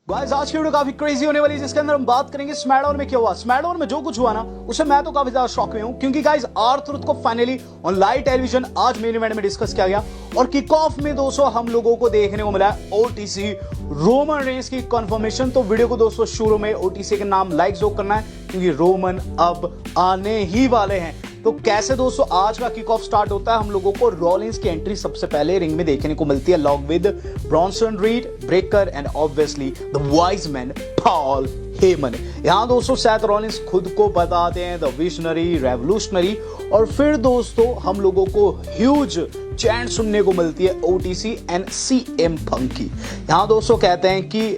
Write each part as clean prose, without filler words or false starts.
Guys आज की video काफी क्रेजी होने वाली है, जिसके अंदर हम बात करेंगे स्मैकडाउन में क्या हुआ। स्मैकडाउन में जो कुछ हुआ ना, उससे मैं तो काफी ज्यादा शॉक में हूं, क्योंकि गाइस आर-ट्रुथ को फाइनली ऑन लाइव टेलीविजन आज मेन इवेंट में डिस्कस किया गया और किक ऑफ में दोस्तों हम लोगों को देखने को मिला है ओटीसी रोमन रेंस की कंफर्मेशन। तो वीडियो को दोस्तों शुरू में ओटीसी के नाम लाइक जो करना है, क्योंकि रोमन अब आने ही वाले हैं। तो कैसे दोस्तों आज का किक ऑफ स्टार्ट होता है, हम लोगों को रॉलिंस की एंट्री सबसे पहले रिंग में देखने को मिलती है, along with Bronson read, breaker and obviously the wise man Paul Heyman. यहां दोस्तों सेथ रॉलिंस खुद को बताते हैं द विजनरी, रेवोल्यूशनरी, और फिर दोस्तों हम लोगों को ह्यूज चैंट सुनने को मिलती है ओटीसी एंड सीएम पंक की। यहां दोस्तों कहते हैं कि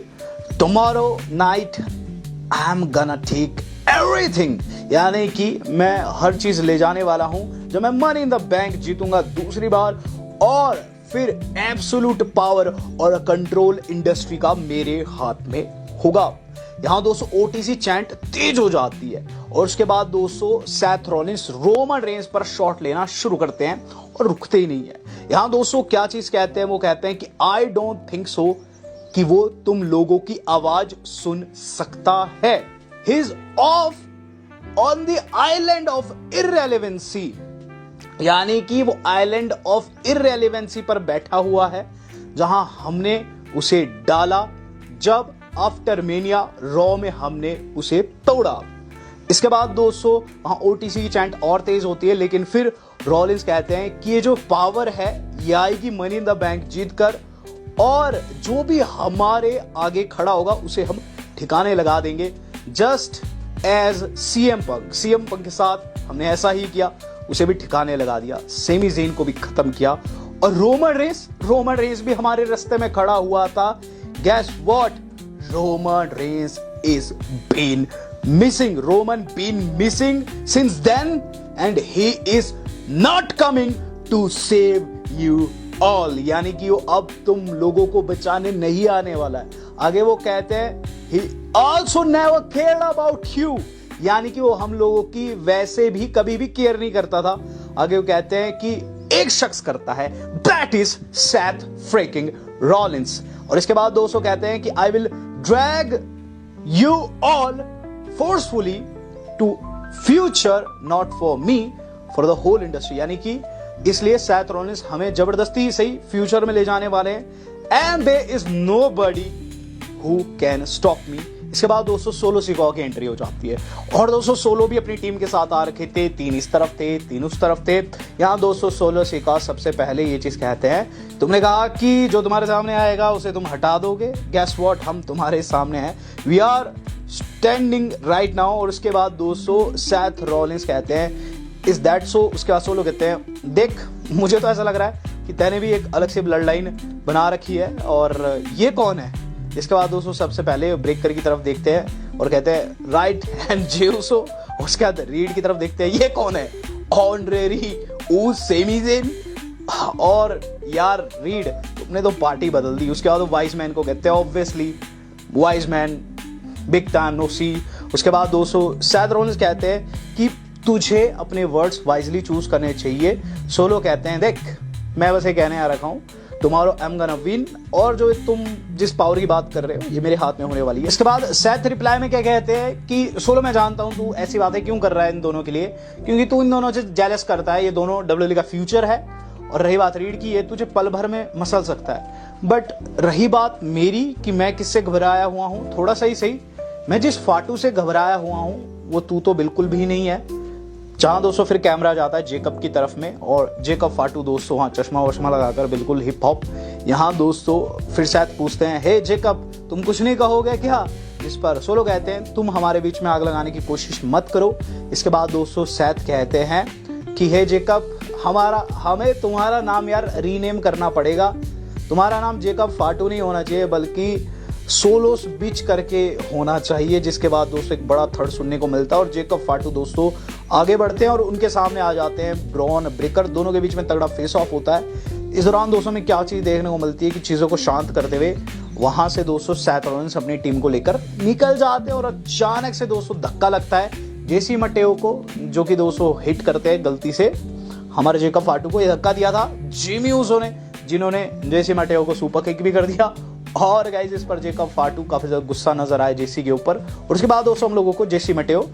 tomorrow night I am gonna take everything, यानी कि मैं हर चीज ले जाने वाला हूं जब मैं मनी इन द बैंक जीतूंगा दूसरी बार, और फिर एब्सोल्यूट पावर और कंट्रोल इंडस्ट्री का मेरे हाथ में होगा। यहां दोस्तों ओटीसी चैंट तेज हो जाती है और उसके बाद दोस्तों सेथ रॉलिंस रोमन रेंस पर शॉट लेना शुरू करते हैं और रुकते ही नहीं है। यहां दोस्तों क्या चीज कहते हैं, वो कहते हैं कि आई डोंट थिंक सो कि वो तुम लोगों की आवाज सुन सकता है। He is off on the island of irrelevancy, यानी कि वो आइलैंड ऑफ इररेलेवेंसी पर बैठा हुआ है, जहां हमने उसे डाला जब आफ्टर मेनिया रॉ में हमने उसे तोड़ा। इसके बाद दोस्तों वहां ओटीसी की चैंट और तेज होती है, लेकिन फिर रॉलिंस कहते हैं कि ये जो पावर है ये आएगी मनी इन द बैंक जीतकर, और जो भी हमारे आगे खड़ा होगा उसे हम ठिकाने लगा देंगे, जस्ट एज सीएम पंक के साथ हमने ऐसा ही किया, उसे भी ठिकाने लगा दिया, सेमी ज़ेन को भी खत्म किया, और रोमन रेंस भी हमारे रास्ते में खड़ा हुआ था। Guess what, Roman Reigns is been missing since then and he is not coming to save you all, यानी कि वो अब तुम लोगों को बचाने नहीं आने वाला है। आगे वो कहते हैं he also never cared about you, यानी कि वो हम लोगों की वैसे भी कभी भी केयर नहीं करता था। आगे वो कहते हैं कि एक शख्स करता है, that is Seth freaking Rollins। और इसके बाद दोस्तों कहते हैं कि I will drag you all forcefully to future, not for me, for the whole industry, यानी कि इसलिए सेथ रॉलिंस हमें जबरदस्ती सही फ्यूचर में ले जाने वाले हैं, and there is nobody who can stop me। इसके बाद दोस्तों सोलो सिकॉ की एंट्री हो जाती है, और दोस्तों सोलो भी अपनी टीम के साथ आ रखे थे, 3 इस तरफ थे, 3 उस तरफ थे। यहाँ दोस्तों सोलो सिकॉ सबसे पहले ये चीज कहते हैं, तुमने कहा कि जो तुम्हारे सामने आएगा उसे तुम हटा दोगे, गेस व्हाट, हम तुम्हारे सामने हैं, we are standing right now. और उसके बाद दोस्तों सेथ रॉलिंस कहते हैं इज दैट सो। उसके बाद सोलो कहते हैं देख मुझे तो ऐसा लग रहा है कि तैने भी एक अलग से ब्लड लाइन बना रखी है, और ये कौन है। इसके बाद दोस्तों सबसे पहले ब्रेकर की तरफ देखते हैं और कहते हैं राइट हैंड जेउसो। उसके बाद रीड की तरफ देखते हैं, ये कौन है, ऑनरेरी ऊ सेमी ज़ेन। और यार रीड तुमने तो पार्टी बदल दी। उसके बाद वाइज मैन को कहते हैं obviously wise man, big time no see. उसके बाद दोस्तों सेथ रॉलिंस कहते हैं कि तुझे अपने वर्ड्स वाइजली चूज करने चाहिए। सोलो कहते हैं देख मैं बस ये कहने आ रखा हूं, tomorrow I am gonna win, और जो तुम जिस पावर की बात कर रहे हो ये मेरे हाथ में होने वाली है। इसके बाद सेथ रिप्लाई में क्या कहते हैं कि सोलो मैं जानता हूं तू ऐसी बातें क्यों कर रहा है इन दोनों के लिए, क्योंकि तू इन दोनों से जेलस करता है, ये दोनों डब्ल्यूडब्ल्यूई का फ्यूचर है। और रही बात रीड की, ये तुझे पल भर में मसल सकता है, बट रही बात मेरी कि मैं किससे घबराया हुआ हूं, थोड़ा सही मैं जिस फाटू से घबराया हुआ हूं वो तू तो बिल्कुल भी नहीं है। जहां दोस्तों फिर कैमरा जाता है जेकब की तरफ में, और जेकब फाटू दोस्तों वहां चश्मा वश्मा लगाकर बिल्कुल हिप हॉप। यहाँ दोस्तों फिर सेथ पूछते हैं हे जेकब तुम कुछ नहीं कहोगे क्या। इस पर सोलो कहते हैं तुम हमारे बीच में आग लगाने की कोशिश मत करो। इसके बाद दोस्तों सेथ कहते हैं कि हे जेकब हमें तुम्हारा नाम यार रीनेम करना पड़ेगा, तुम्हारा नाम जेकब फाटू नहीं होना चाहिए बल्कि सोलोस बिच करके होना चाहिए। जिसके बाद दोस्तों एक बड़ा थर्ड सुनने को मिलता है और जेकब फाटू दोस्तों आगे बढ़ते हैं और उनके सामने आ जाते हैं ब्रॉन ब्रेकर, दोनों के बीच में तगड़ा फेस ऑफ होता है। इस दौरान दोस्तों में क्या चीज देखने को मिलती है कि चीजों को शांत करते हुए वहां से दोस्तों सेथ रॉलिंस अपनी टीम को लेकर निकल जाते हैं, और अचानक से दोस्तों धक्का लगता है जेसी मटेओ को, जो कि दोस्तों हिट करते हैं गलती से। हमारे जेकब फाटू को यह धक्का दिया था जिमी ऊसो ने, जिन्होंने जेसी मटेओ को सुपर किक भी कर दिया और गाइज इस पर जेकब फाटू काफी ज्यादा गुस्सा नजर आया जेसी के ऊपर। और उसके बाद दोस्तों हम लोगों को जेसी मटेओ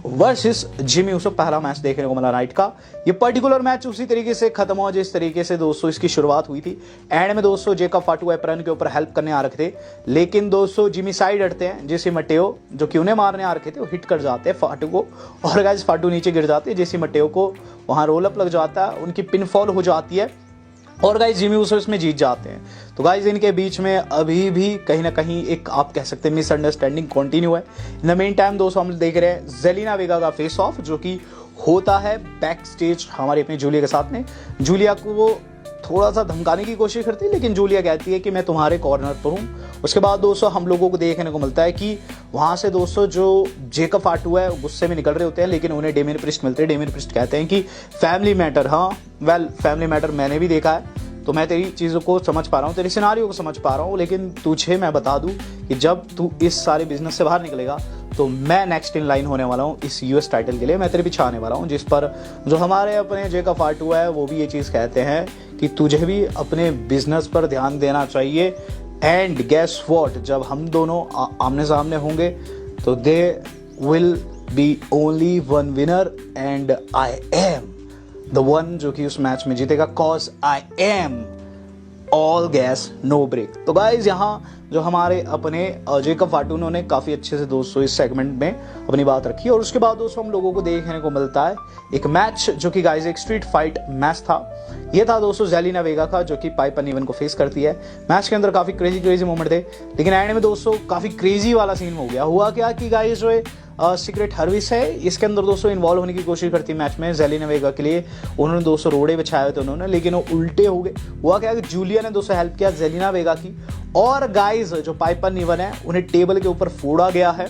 वर्सेस जिमी ऊसो पहला मैच देखने को मिला नाइट का। ये पर्टिकुलर मैच उसी तरीके से खत्म हुआ जिस तरीके से दोस्तों इसकी शुरुआत हुई थी। एंड में दोस्तों जेकब फाटू एप्रन के ऊपर हेल्प करने आ रखे थे, लेकिन दोस्तों जिमी साइड हटते हैं, जेसी मटेओ जो कि उन्हें मारने आ रखे थे वो हिट कर जाते हैं फाटू को, और गाइस फाटू नीचे गिर जाते हैं। जेसी मटेओ को वहां रोल अप लग जाता है, उनकी पिन फॉल हो जाती है और गाइस जिमी ऊसो इसमें जीत जाते हैं। तो गाइस इनके बीच में अभी भी कहीं ना कहीं एक आप कह सकते हैं मिसअंडरस्टैंडिंग कंटिन्यू है। इन द मेन टाइम दोस्तों हम देख रहे हैं जेलिना वेगा का फेस ऑफ जो कि होता है बैक स्टेज हमारी अपनी जूलिया के साथ में। जूलिया को वो थोड़ा सा धमकाने की कोशिश करती है, लेकिन जूलिया कहती है कि मैं तुम्हारे कॉर्नर पर हूँ। उसके बाद दोस्तों हम लोगों को देखने को मिलता है कि वहां से दोस्तों जो जेकब फाटू है गुस्से में निकल रहे होते हैं, लेकिन उन्हें डेमियन प्रिस्ट मिलते हैं। डेमियन प्रिस्ट कहते हैं कि फैमिली मैटर, हाँ वेल फैमिली मैटर मैंने भी देखा है, तो मैं तेरी चीज़ों को समझ पा रहा हूँ, तेरी सिनारियो को समझ पा रहा हूँ, लेकिन तुझे मैं बता दूँ कि जब तू इस सारे बिजनेस से बाहर निकलेगा तो मैं नेक्स्ट इन लाइन होने वाला हूँ इस यूएस टाइटल के लिए, मैं तेरे पीछे आने वाला हूँ। जिस पर जो हमारे अपने जेकब फाटू है वो भी ये चीज़ कहते हैं कि तुझे भी अपने बिजनेस पर ध्यान देना चाहिए। एंड गेस व्हाट, जब हम दोनों आमने सामने होंगे तो they will be only one winner and I am the one जो कि उस मैच में जीतेगा, cause I am all gas no brake. तो गाइज यहाँ जो हमारे अपने जेकब फाटू ने काफी अच्छे से दोस्तों इस सेगमेंट में अपनी बात रखी। और उसके बाद दोस्तों हम लोगों को देखने को मिलता है एक मैच जो कि गाइज एक स्ट्रीट फाइट मैच था। ये था दोस्तों जेलिना वेगा का जो कि पाइपर निवन को फेस करती है। मैच के अंदर काफी क्रेजी मोमेंट थे, लेकिन एंड में दोस्तों काफी क्रेजी वाला सीन हो गया। हुआ क्या कि गाइज जो सीक्रेट हर्विस है इसके अंदर दोस्तों इन्वॉल्व होने की कोशिश करती है मैच में जेलिना वेगा के लिए। उन्होंने दोस्तों रोड़े बिछाए थे उन्होंने, लेकिन वो उल्टे हो गए। हुआ क्या कि जूलिया ने दोस्तों हेल्प किया जेलिना वेगा की, और गाइज जो पाइपर निवन है उन्हें टेबल के ऊपर फोड़ा गया है,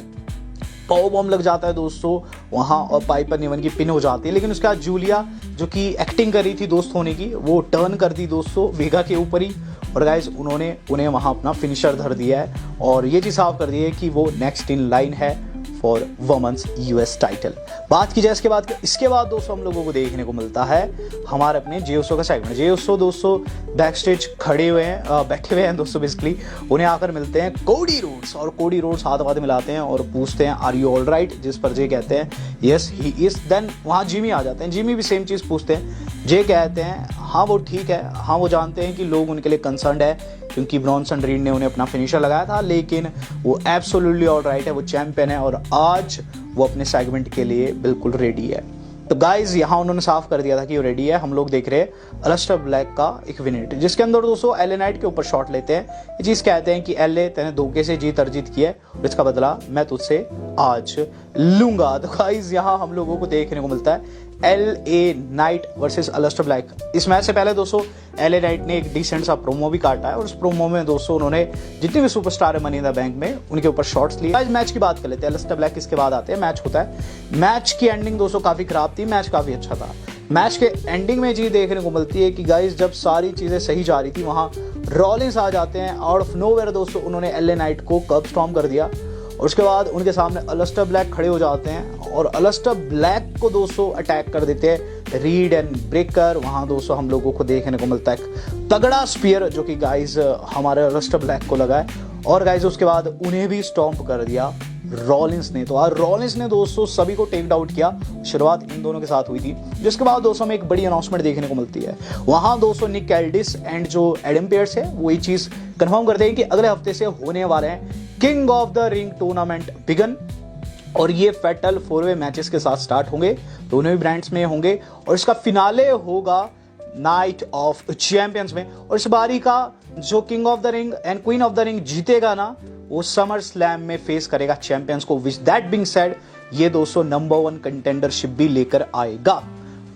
पाव बॉम्ब लग जाता है दोस्तों वहां और पाइपर निवन की पिन हो जाती है। लेकिन उसके बाद जूलिया जो कि एक्टिंग कर रही थी दोस्त होने की वो टर्न कर दी दोस्तों वेगा के ऊपर ही, और गाइज उन्होंने उन्हें वहां अपना फिनिशर धर दिया है और ये चीज साफ कर दी है कि वो नेक्स्ट इन लाइन है फॉर वुमेन्स यूएस टाइटल। बात की जाए इसके बाद दोस्तों हम लोगों को देखने को मिलता है हमारे अपने जे उसो का सेगमेंट। जे उसो दोस्तों बैक स्टेज खड़े हुए हैं, बैठे हुए हैं दोस्तों। बेसिकली उन्हें आकर मिलते हैं कोडी रोड्स, और कोडी रोड्स हाथ वाथ मिलाते हैं और पूछते हैं आर यू ऑल राइट, जिस पर जे कहते हैं यस ही इज। देन वहाँ जिमी आ जाते हैं, जिमी भी सेम चीज पूछते हैं। जे कहते हैं हाँ वो ठीक है, हाँ वो जानते हैं कि लोग उनके लिए कंसर्न है क्योंकि ब्रॉन्सन रीड ने उन्हें अपना फिनिशर लगाया था, लेकिन वो एब्सोल्युटली ऑल राइट है, वो चैंपियन है और आज वो अपने सेगमेंट के लिए बिल्कुल रेडी है। तो गाइज यहाँ उन्होंने साफ कर दिया था कि वो रेडी है। हम लोग देख रहे हैं अलिस्टर ब्लैक का एक विनेट जिसके अंदर दोस्तों एलए नाइट के ऊपर शॉट लेते हैं। ये चीज कहते हैं कि एलए तेने धोखे से जीत अर्जित की है और इसका बदला मैं तुझसे आज लूंगा। तो गाइज यहाँ हम लोगों को देखने को मिलता है एलए नाइट वर्सेस अलिस्टर ब्लैक। इस मैच से पहले दोस्तों एलए नाइट ने एक डिसेंट सा प्रोमो भी काटा है और उस प्रोमो में दोस्तों उन्होंने जितने भी सुपरस्टार है मनी इन द बैंक में उनके ऊपर शॉट्स लिए। आज मैच की बात कर लेते हैं, अलिस्टर ब्लैक इसके बाद आते हैं। मैच होता है, मैच की एंडिंग दोस्तों काफी खराब थी, मैच काफी अच्छा था। मैच के एंडिंग में चीज देखने को मिलती है कि गाइस जब सारी चीजें सही जा रही थी वहां रॉलिंस आ जाते हैं आउट ऑफ नोवेयर दोस्तों। उन्होंने एलए नाइट को कर्ब स्टॉर्म कर दिया और उसके बाद उनके सामने अलिस्टर ब्लैक खड़े हो जाते हैं और अलिस्टर ब्लैक को दोस्तों अटैक कर देते हैं रीड एंड ब्रेकर। वहां दोस्तों हम लोगों को देखने को मिलता है तगड़ा स्पीयर जो कि गाइस हमारे अलिस्टर ब्लैक को लगा है और गाइस उसके बाद उन्हें भी स्टॉम्प कर दिया रॉलिंस ने। तो आज रॉलिंस ने दोस्तों सभी को टेक आउट किया। शुरुआत इन दोनों के साथ हुई थी, जिसके बाद दोस्तों हमें एक बड़ी अनाउंसमेंट देखने को मिलती है। वहां दोस्तों निक एल्डिस एंड जो एडम पेयर्स है वो ये चीज कंफर्म करते हैं कि अगले हफ्ते से होने वाले हैं king of the ring tournament began, और ये फैटल 4-वे मैचेस के साथ स्टार्ट होंगे, दोनों ही ब्रांड्स में होंगे और इसका फिनाले होगा नाइट ऑफ चैंपियंस में। और इस बारी का जो king of the ring and queen of the ring जीतेगा ना वो समर स्लैम में फेस करेगा चैंपियंस को। विच दैट बीइंग सेड ये दोस्तों नंबर 1 कंटेंडरशिप भी लेकर आएगा।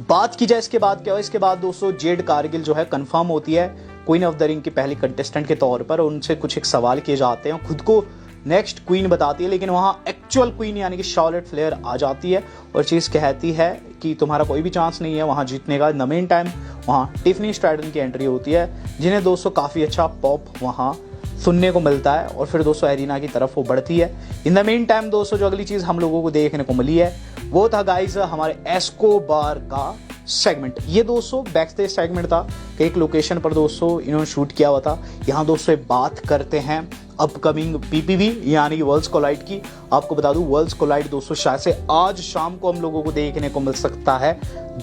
बात की जाए इसके बाद क्या हो, इसके बाद दोस्तों जेड कारगिल जो है कंफर्म होती है क्वीन ऑफ द रिंग की पहली कंटेस्टेंट के तौर पर। उनसे कुछ एक सवाल किए जाते हैं, खुद को नेक्स्ट क्वीन बताती है, लेकिन वहां एक्चुअल क्वीन यानी कि शार्लेट फ्लेयर आ जाती है और चीज कहती है कि तुम्हारा कोई भी चांस नहीं है वहां जीतने का। इन द मेन टाइम वहां टिफनी स्ट्रैटन की एंट्री होती है, जिन्हें दोस्तों काफी अच्छा पॉप वहां सुनने को मिलता है और फिर दोस्तों एरिना की तरफ वो बढ़ती है। इन द मेन टाइम दोस्तों जो अगली चीज हम लोगों को देखने को मिली है वो था गाइस हमारे एस्कोबार का सेगमेंट। ये दोस्तों बैक स्टेज सेगमेंट था, एक लोकेशन पर दोस्तों इन्होंने शूट किया हुआ था। यहाँ दोस्तों बात करते हैं अपकमिंग पीपीवी यानी कि वर्ल्ड्स कोलाइड की। आपको बता दूं वर्ल्ड्स कोलाइड दोस्तों शायद से आज शाम को हम लोगों को देखने को मिल सकता है,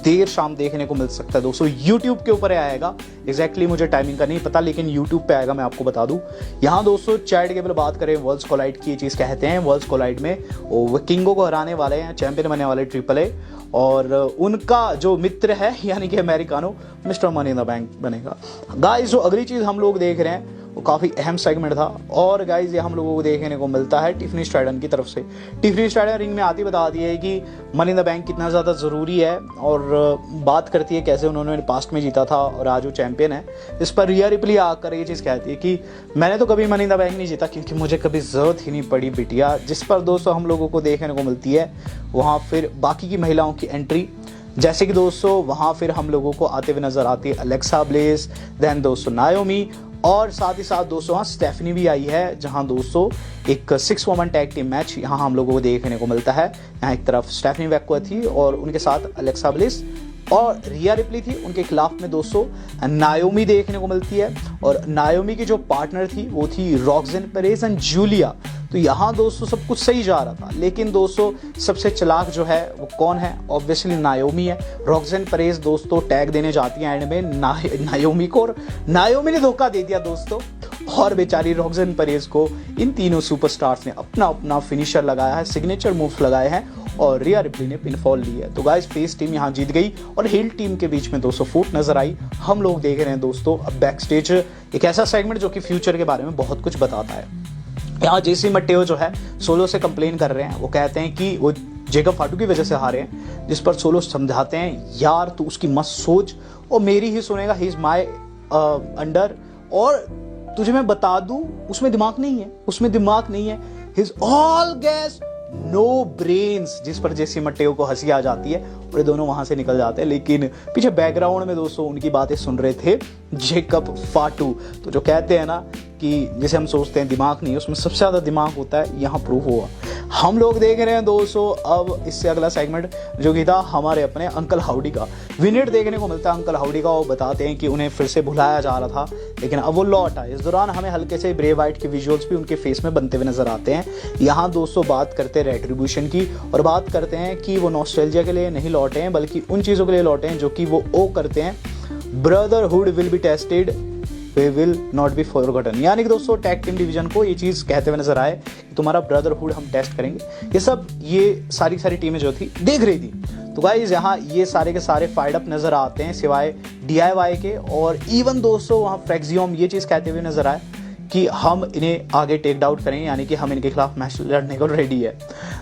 देर शाम देखने को मिल सकता है दोस्तों। यूट्यूब के ऊपर आएगा, एग्जैक्टली मुझे टाइमिंग का नहीं पता, लेकिन यूट्यूब पे आएगा, मैं आपको बता दूं। यहाँ दोस्तों चैट केवल बात करें वर्ल्ड्स कोलाइड की, ये चीज़ कहते हैं वर्ल्ड्स कोलाइड में वो किंगो को हराने वाले हैं, चैंपियन बनने वाले ट्रिपल ए, और उनका जो मित्र है यानी कि americano mister money in the bank बनेगा। गाइस जो अगली चीज़ हम लोग देख रहे हैं वो काफ़ी अहम सेगमेंट था, और गाइस ये हम लोगों को देखने को मिलता है टिफनी स्ट्रैटन की तरफ से। टिफनी स्ट्रैटन रिंग में आती बता दी है कि मनी इन द बैंक कितना ज़्यादा ज़रूरी है, और बात करती है कैसे उन्होंने पास्ट में जीता था और आज वो चैंपियन है। इस पर रिया रिप्ली आकर ये चीज़ कहती है कि मैंने तो कभी मनी इन द बैंक नहीं जीता क्योंकि मुझे कभी ज़रूरत ही नहीं पड़ी बिटिया। जिस पर दोस्तों हम लोगों को देखने को मिलती है वहाँ फिर बाकी की महिलाओं की एंट्री, जैसे कि दोस्तों वहाँ फिर हम लोगों को आते हुए नजर आती है अलेक्सा ब्लेस, देन दोस्तों नायोमी, और साथ ही साथ दोस्तों वहाँ स्टेफनी भी आई है, जहाँ दोस्तों एक 6 वुमन टैग टीम मैच यहाँ हम लोगों को देखने को मिलता है। यहाँ एक तरफ स्टेफनी वैक्वा थी और उनके साथ अलेक्सा ब्लेस, और रिया रिप्ली थी, उनके खिलाफ में दोस्तों नायोमी देखने को मिलती है, और नायोमी की जो पार्टनर थी वो थी रॉक्सेन पेरेज एंड जूलिया। तो यहाँ दोस्तों सब कुछ सही जा रहा था, लेकिन दोस्तों सबसे चालाक जो है वो कौन है? ऑब्वियसली नायोमी है। रॉक्सेन पेरेज दोस्तों टैग देने जाती है एंड में नायोमी को, और नायोमी ने धोखा दे दिया दोस्तों, और बेचारी रॉक्सेन पेरेज को इन तीनों सुपरस्टार्स ने अपना अपना फिनिशर लगाया है, सिग्नेचर मूव्स लगाए हैं, और रिया रिप्ली ने पिनफॉल ली है। तो गाइस फेस टीम यहाँ जीत गई और हील टीम के बीच में दोस्तों फूट नजर आई। हम लोग देख रहे हैं दोस्तों अब बैक स्टेज एक ऐसा सेगमेंट जो कि फ्यूचर के बारे में बहुत कुछ बताता है। यहाँ जेसी मटेओ जो है सोलो से कंप्लेन कर रहे हैं, वो कहते हैं कि वो जेकब फाटू की वजह से हारे हैं, जिस पर सोलो समझाते हैं यार तू उसकी मत सोच और मेरी ही सुनेगा, ही इज माई अंडर, और तुझे मैं बता दूं उसमें दिमाग नहीं है, उसमें दिमाग नहीं है, his all gas no brains, जिस पर जेसी मटेओ को हंसी आ जाती है और ये दोनों वहां से निकल जाते हैं। लेकिन पीछे बैकग्राउंड में दोस्तों उनकी बातें सुन रहे थे जेकब फाटू। तो जो कहते हैं ना कि जिसे हम सोचते हैं दिमाग नहीं है, उसमें सबसे ज़्यादा दिमाग होता है, यहाँ प्रूफ हुआ। हम लोग देख रहे हैं दोस्तों अब इससे अगला सेगमेंट जो कि था हमारे अपने अंकल हाउडी का। विनेट देखने को मिलता है अंकल हाउडी का, वो बताते हैं कि उन्हें फिर से भुलाया जा रहा था लेकिन अब वो लौट आए। इस दौरान हमें हल्के से ब्रे वाइट के विजुअल्स भी उनके फेस में बनते हुए नजर आते हैं। यहाँ दोस्तों बात करते हैं रेट्रीब्यूशन की, और बात करते हैं कि वो नॉस्टैल्जिया के लिए नहीं लौटे हैं बल्कि उन चीज़ों के लिए लौटे हैं जो कि वो ओ करते हैं, brotherhood will be tested, way will not be forgotten. यानी कि दोस्तों टैग टीम डिवीजन को ये चीज़ कहते हुए नजर आए कि तुम्हारा ब्रदरहुड हम टेस्ट करेंगे। ये सब ये सारी टीमें जो थी देख रही थी। तो गाइस यहाँ ये सारे के सारे फाइड अप नजर आते हैं सिवाय DIY के, और इवन दोस्तों वहाँ फ्रेक्सियम ये चीज़ कहते हुए नजर आए कि हम इन्हें आगे टेक डाउन करेंगे, यानी कि हम इनके खिलाफ मैच लड़ने को रेडी है।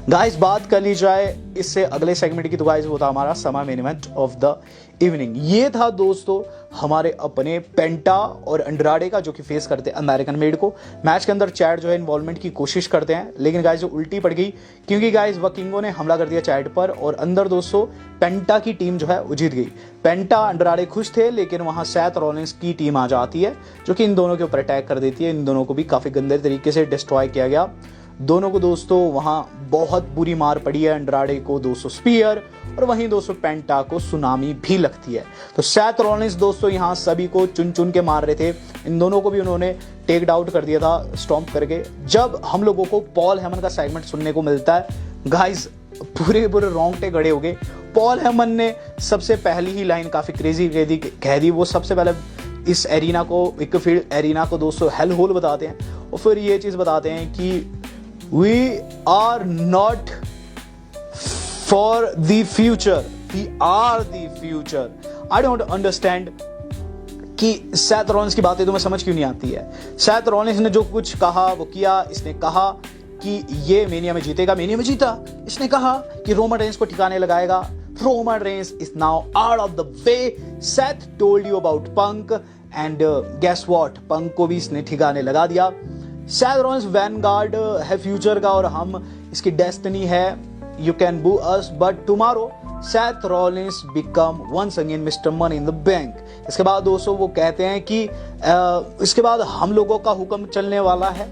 गाइस बात कर ली जाए इससे अगले सेगमेंट की, तो गाइस वो था हमारा summer main event of the evening. ये था दोस्तों हमारे अपने पेंटा और अंड्राडे का, जो कि फेस करते हैं अमेरिकन मेड को। मैच के अंदर चैट जो है इन्वॉल्वमेंट की कोशिश करते हैं, लेकिन गाइस जो उल्टी पड़ गई क्योंकि गाइस वकिंगो ने हमला कर दिया चैट पर, और अंदर दोस्तों पेंटा की टीम जो है वो जीत गई। पेंटा अंड्राडे खुश थे, लेकिन वहां सैथ रॉलिंस की टीम आ जाती है जो कि इन दोनों के ऊपर अटैक कर देती है। इन दोनों को भी काफी गंदे तरीके से डिस्ट्रॉय किया गया। दोनों को दोस्तों वहां बहुत बुरी मार पड़ी है, अंड्राडे को 200 स्पीयर और वहीं दोस्तों पेंटा को सुनामी भी लगती है। तो सैथ रॉलिंस दोस्तों यहाँ सभी को चुन चुन के मार रहे थे, इन दोनों को भी उन्होंने टेक डाउन कर दिया था स्टॉम्प करके। जब हम लोगों को पॉल हेमन का सेगमेंट सुनने को मिलता है, गाइस पूरे रोंगटे गड़े हो गए। पॉल हेमन ने सबसे पहली ही लाइन काफी क्रेजी कह दी। वो सबसे पहले इस एरिना को, एक फील्ड एरिना को दोस्तों हेल होल बताते हैं, और फिर ये चीज बताते हैं कि we are not for the future, we are the future। I don't understand कि सैथ रॉलिंस की बातें तुम्हें समझ क्यों नहीं आती है। सैथ रॉलिंस ने जो कुछ कहा वो किया। इसने कहा कि ये मेनिया में जीतेगा, मेनिया में जीता। इसने कहा कि रोमन रेंस को ठिकाने लगाएगा, Roman Reigns is now out of the way. Seth told you about Punk and guess what, Punk को भी इसने ठिकाने लगा दिया। सैथ रॉलिंस वैनगार्ड है फ्यूचर का और हम इसकी डेस्टिनी है। You can boo us but tomorrow Seth Rollins become once again Mr money in the bank. इसके बाद दोस्तों वो कहते हैं कि इसके बाद हम लोगों का हुक्म चलने वाला है,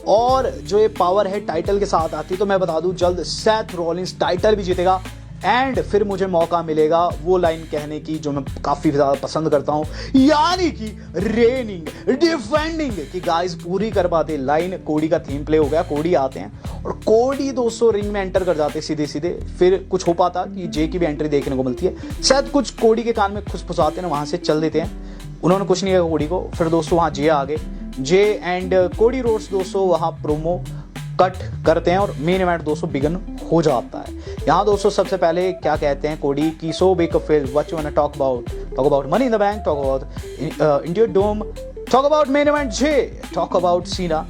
और जो ये पावर है टाइटल के साथ आती है। तो मैं बता दूं जल्द सैथ रॉलिंस टाइटल भी जीतेगा एंड फिर मुझे मौका मिलेगा वो लाइन कहने की जो मैं काफी ज्यादा पसंद करता हूं, यानी कि रेनिंग डिफेंडिंग की गाइस पूरी कर पाते लाइन। कोडी का थीम प्ले हो गया, कोडी आते हैं और कोडी दोस्तों रिंग में एंटर कर जाते सीधे सीधे। फिर कुछ हो पाता कि जे की भी एंट्री देखने को मिलती है, शायद कुछ कोडी के कान में खुसफुसाते हैं, वहां से चल देते हैं। उन्होंने कुछ नहीं किया कोडी को। फिर दोस्तों वहां जे आ गए, जे एंड कोडी रोड्स दोस्तों वहां प्रोमो कट करते हैं और मेन इवेंट दोस्तों बिगन हो जाता है। यहाँ दोस्तों सबसे पहले क्या कहते हैं कोडी की, so big a feel, what you want to talk about money in the bank, talk about India dome, talk about main event J, talk about Cena,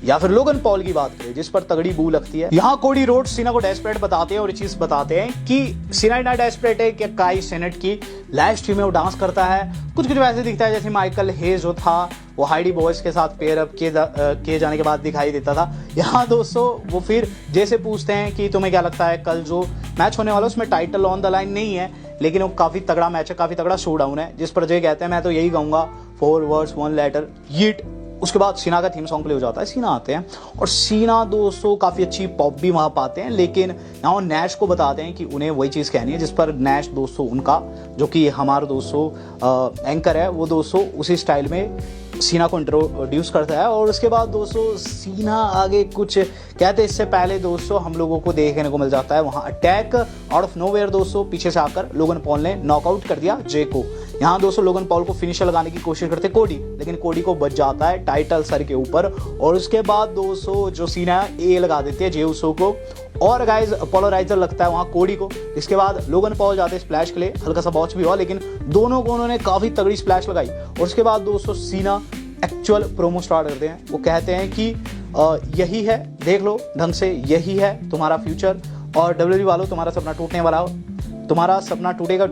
या फिर लोगन पॉल की बात करें जिस पर तगड़ी बू लगती है। यहाँ कोडी रोड्स सीना को डेस्परेट बताते हैं और ये चीज बताते हैं कि सीना इतना डेस्परेट है कि काई सेनेट की लाइव स्ट्रीम में वो डांस करता है, कुछ कुछ वैसे दिखता है जैसे माइकल हेज जो था वो हाइडी बॉयज के साथ पेयर अप किए जाने के बाद दिखाई देता था। यहाँ दोस्तों वो फिर जैसे पूछते हैं कि तुम्हें क्या लगता है कल जो मैच होने वाला है उसमें टाइटल ऑन द लाइन नहीं है, लेकिन वो काफी तगड़ा मैच है, काफी तगड़ा शोडाउन है, जिस पर जय कहते हैं मैं तो यही कहूंगा 4 words 1 letter यीट। उसके बाद सीना का थीम सॉन्ग प्ले हो जाता है, सीना आते हैं और सीना दोस्तों काफी अच्छी पॉप भी वहां पाते हैं, लेकिन यहाँ नैश को बताते हैं कि उन्हें वही चीज कहनी है, जिस पर नैश दोस्तों उनका जो कि हमारा दोस्तों एंकर है वो दोस्तों उसी स्टाइल में सीना को इंट्रोड्यूस करता है। और उसके बाद दोस्तों सीना आगे कुछ कहते हैं, इससे पहले दोस्तों हम लोगों को देखने को मिल जाता है वहां अटैक आउट ऑफ नोवेयर दोस्तों पीछे से आकर लोगन पॉल ने नॉकआउट कर दिया जे को। यहाँ दोस्तों लोगन पॉल को फिनिशर लगाने की कोशिश करते कोडी, लेकिन कोडी को बच जाता है टाइटल सर के ऊपर। और उसके बाद दोस्तों जो सीना ए लगा देते हैं जे उसो को और गाइज पोलराइजर लगता है वहां कोडी को। इसके बाद लोगन पॉल जाते हैं स्प्लैश के लिए, हल्का सा बॉच भी हुआ लेकिन दोनों को उन्होंने काफी तगड़ी स्प्लैश लगाई। और उसके बाद दोस्तों सीना एक्चुअल प्रोमो स्टार्ट करते हैं, वो कहते हैं कि यही है, देख लो ढंग से, यही है तुम्हारा फ्यूचर और WWE वालों तुम्हारा सपना टूटने वाला हो, तुम्हारा सपना टूटेगा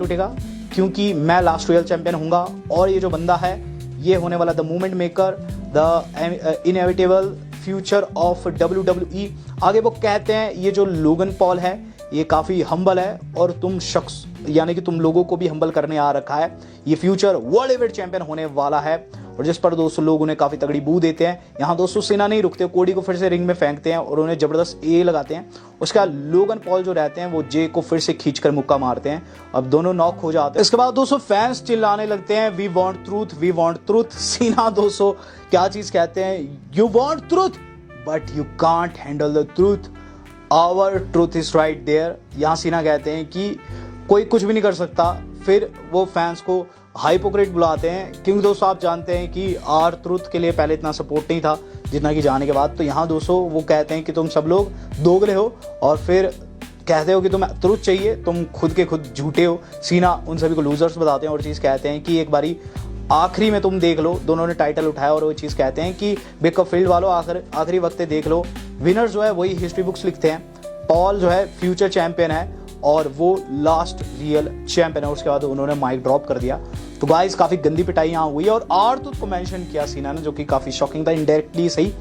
क्योंकि मैं लास्ट रॉयल चैंपियन हूंगा और ये जो बंदा है ये होने वाला the movement maker, the inevitable future of WWE। आगे वो कहते हैं ये जो लोगन पॉल है ये काफी हम्बल है और तुम शख्स यानी कि तुम लोगों को भी हम्बल करने आ रखा है, ये फ्यूचर वर्ल्ड हेवीवेट चैंपियन होने वाला है। और जिस पर दोस्तों लोग उन्हें काफी तगड़ी बू देते हैं। यहाँ दोस्तों सीना नहीं रुकते, कोडी को फिर से रिंग में फेंकते हैं और उन्हें जबरदस्त ए लगाते हैं। उसके बाद लोगन पॉल जो रहते हैं वो जे को फिर से खींचकर मुक्का मारते हैं, अब दोनों नॉक हो जाते हैं। इसके बाद दोस्तों फैंस चिल्लाने लगते हैं we want truth, we want truth. Cena दोस्तों क्या चीज कहते हैं, you want truth but you can't handle the truth, our truth is right there. यहाँ सीना कहते हैं कि कोई कुछ भी नहीं कर सकता। फिर वो फैंस को हाइपोक्रेट बुलाते हैं क्योंकि दोस्तों आप जानते हैं कि आर ट्रूथ के लिए पहले इतना सपोर्ट नहीं था जितना कि जाने के बाद। तो यहाँ दोस्तों वो कहते हैं कि तुम सब लोग दोगले हो और फिर कहते हो कि तुम्हें ट्रूथ चाहिए, तुम खुद के खुद झूठे हो। सीना उन सभी को लूजर्स बताते हैं और चीज़ कहते हैं कि एक बारी आखिरी में तुम देख लो, दोनों ने टाइटल उठाया और वो चीज़ कहते हैं कि बिग फील्ड वालों आखिरी वक्त देख लो, विनर्स जो है वही हिस्ट्री बुक्स लिखते हैं। पॉल जो है फ्यूचर चैंपियन है और वो लास्ट रियल चैंपियन है। उसके बाद उन्होंने माइक ड्रॉप कर दिया। तो गाइस काफी गंदी पिटाई यहाँ हुई और आर-ट्रूथ को मेंशन किया सीना ने, जो कि काफी शॉकिंग था, इनडायरेक्टली सही।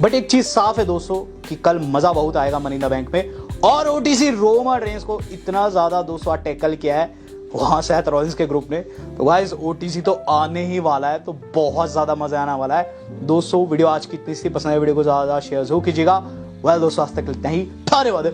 बट एक चीज साफ है दोस्तों कि कल मजा बहुत आएगा मनी इन द बैंक में। और ओटीसी रोमन रेंस को इतना ज्यादा दोस्तों टैकल किया है वहां सेथ रॉलिंस के ग्रुप ने, तो गाइस ओटीसी तो आने ही वाला है, तो बहुत ज्यादा मजा आने वाला है। दोस्तों वीडियो आज की इतनी सी पसंद है, वीडियो को ज्यादा शेयर जरूर कीजिएगा। वेल दोस्तों आज तक इतना ही, धन्यवाद।